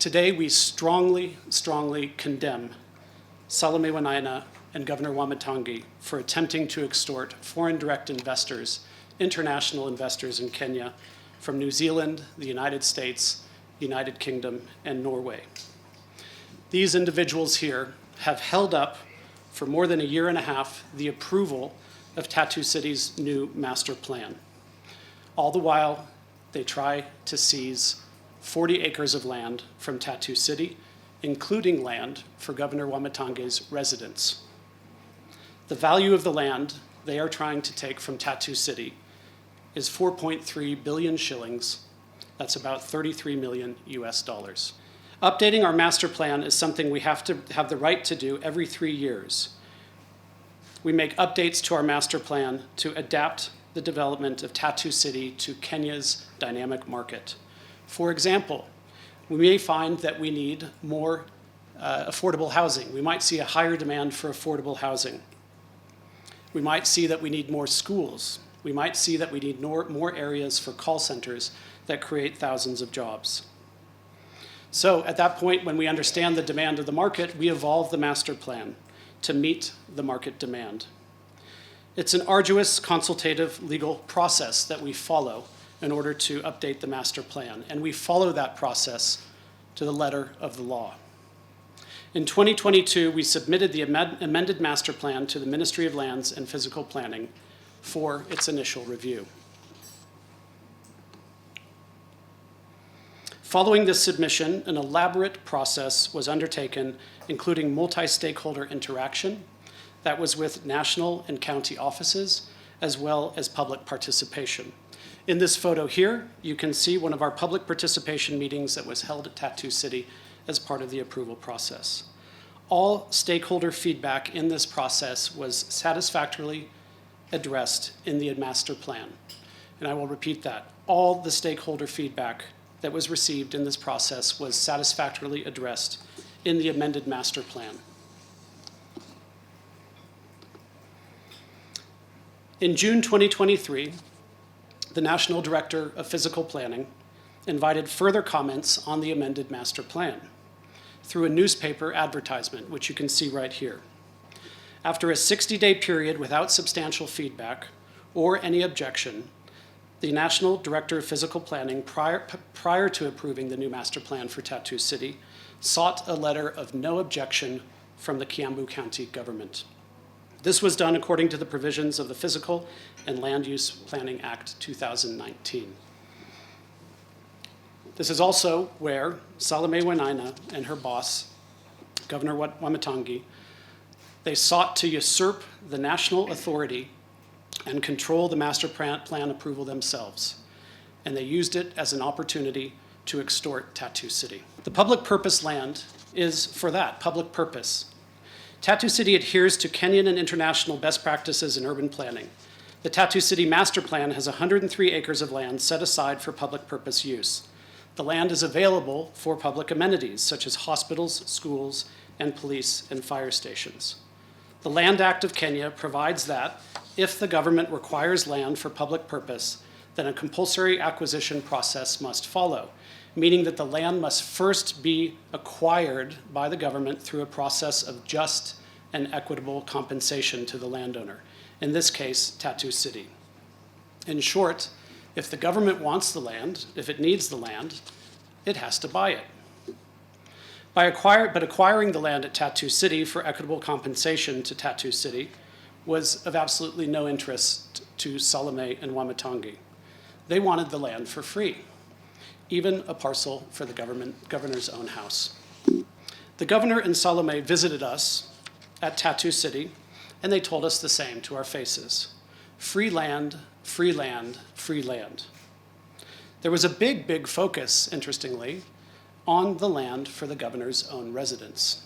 Today, we strongly condemn Salome Wanaina and Governor Wamatangi for attempting to extort foreign direct investors, international investors in Kenya from New Zealand, the United States, United Kingdom, and Norway. These individuals here have held up for more than a year and a half the approval of Tatu City's new master plan. All the while, they try to seize 40 acres of land from Tatu City, including land for Governor Wamatangi's residence. The value of the land they are trying to take from Tatu City is 4.3 billion shillings. That's about 33 million US dollars. Updating our master plan is something we have to have the right to do every 3 years. We make updates to our master plan to adapt the development of Tatu City to Kenya's dynamic market. For example, we may find that we need more affordable housing. We might see a higher demand for affordable housing. We might see that we need more schools. We might see that we need more areas for call centers that create thousands of jobs. So at that point, when we understand the demand of the market, we evolve the master plan to meet the market demand. It's an arduous consultative legal process that we follow in order to update the master plan, and we follow that process to the letter of the law. In 2022, we submitted the amended master plan to the Ministry of Lands and Physical Planning for its initial review. Following this submission, an elaborate process was undertaken, including multi-stakeholder interaction that was with national and county offices, as well as public participation. In this photo here, you can see one of our public participation meetings that was held at Tatu City as part of the approval process. All stakeholder feedback in this process was satisfactorily addressed in the master plan. And I will repeat that. All the stakeholder feedback that was received in this process was satisfactorily addressed in the amended master plan. In June 2023, the National Director of Physical Planning invited further comments on the amended master plan through a newspaper advertisement, which you can see right here. After a 60-day period without substantial feedback or any objection, the National Director of Physical Planning, prior to approving the new master plan for Tatu City, sought a letter of no objection from the Kiambu County Government. This was done according to the provisions of the Physical and Land Use Planning Act 2019. This is also where Salome Wanaina and her boss, Governor Wamatangi, they sought to usurp the national authority and control the master plan approval themselves. And they used it as an opportunity to extort Tatu City. The public purpose land is for that, public purpose. Tatu City adheres to Kenyan and international best practices in urban planning. The Tatu City master plan has 103 acres of land set aside for public purpose use. The land is available for public amenities, such as hospitals, schools, and police and fire stations. The Land Act of Kenya provides that if the government requires land for public purpose, then a compulsory acquisition process must follow, meaning that the land must first be acquired by the government through a process of just and equitable compensation to the landowner, in this case, Tatu City. In short, if the government wants the land, if it needs the land, it has to buy it. But acquiring the land at Tatu City for equitable compensation to Tatu City was of absolutely no interest to Salome and Wamatangi. They wanted the land for free, even a parcel for the governor's own house. The governor and Salome visited us at Tatu City, and they told us the same to our faces. Free land, free land, free land. There was a big focus, interestingly, on the land for the governor's own residence.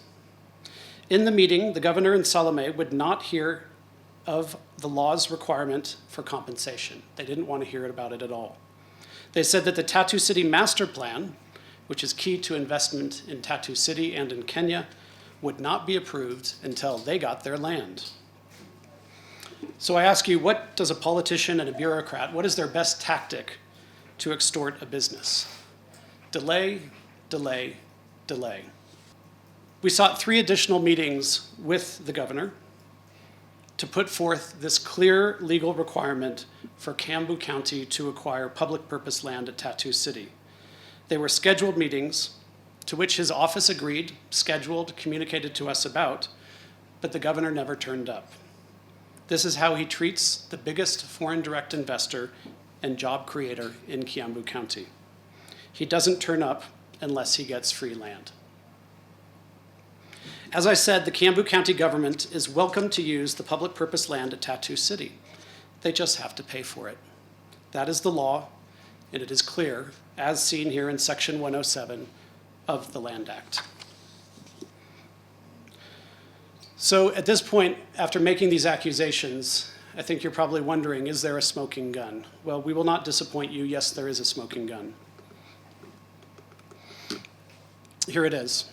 In the meeting, the governor and Salome would not hear of the law's requirement for compensation. They didn't want to hear about it at all. They said that the Tatu City master plan, which is key to investment in Tatu City and in Kenya, would not be approved until they got their land. So I ask you, what does a politician and a bureaucrat, what is their best tactic to extort a business? Delay, delay, delay. We sought 3 additional meetings with the governor to put forth this clear legal requirement for Kiambu County to acquire public purpose land at Tatu City. They were scheduled meetings to which his office agreed, scheduled, communicated to us about, but the governor never turned up. This is how he treats the biggest foreign direct investor and job creator in Kiambu County. He doesn't turn up unless he gets free land. As I said, the Kiambu County government is welcome to use the public purpose land at Tatu City. They just have to pay for it. That is the law, and it is clear, as seen here in Section 107 of the Land Act. So at this point, after making these accusations, I think you're probably wondering, is there a smoking gun? Well, we will not disappoint you. Yes, there is a smoking gun. Here it is.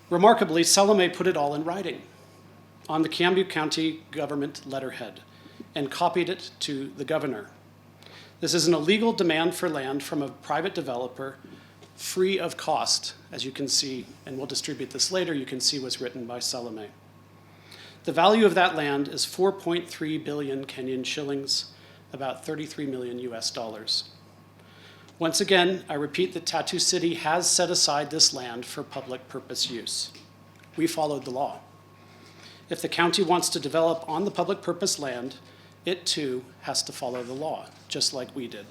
Remarkably, Salome put it all in writing on the Kiambu County government letterhead and copied it to the governor. This is an illegal demand for land from a private developer free of cost, as you can see, and we'll distribute this later, you can see what's written by Salome. The value of that land is 4.3 billion Kenyan shillings, about 33 million US dollars. Once again, I repeat that Tatu City has set aside this land for public purpose use. We followed the law. If the county wants to develop on the public purpose land, it too has to follow the law, just like we did.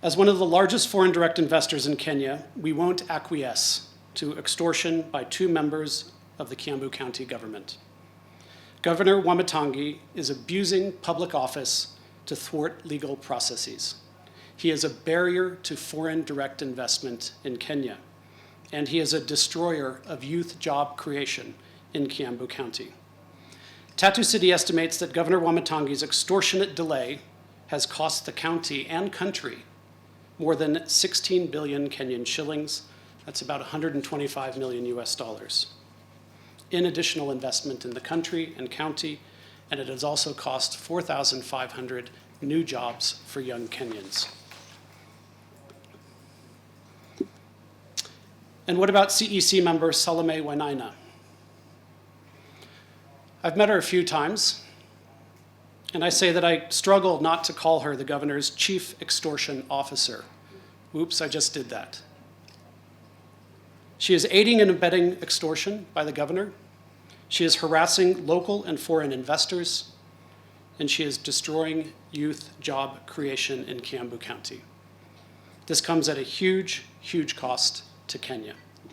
As one of the largest foreign direct investors in Kenya, we won't acquiesce to extortion by 2 members of the Kiambu County government. Governor Wamatangi is abusing public office to thwart legal processes. He is a barrier to foreign direct investment in Kenya, and he is a destroyer of youth job creation in Kiambu County. Tatu City estimates that Governor Wamatangi's extortionate delay has cost the county and country more than 16 billion Kenyan shillings, that's about 125 million US dollars, in additional investment in the country and county, and it has also cost 4,500 new jobs for young Kenyans. And what about CEC member Salome Wainaina? I've met her a few times, and I say that I struggle not to call her the governor's chief extortion officer. Oops, I just did that. She is aiding and abetting extortion by the governor. She is harassing local and foreign investors, and she is destroying youth job creation in Kiambu County. This comes at a huge, huge cost to Kenya.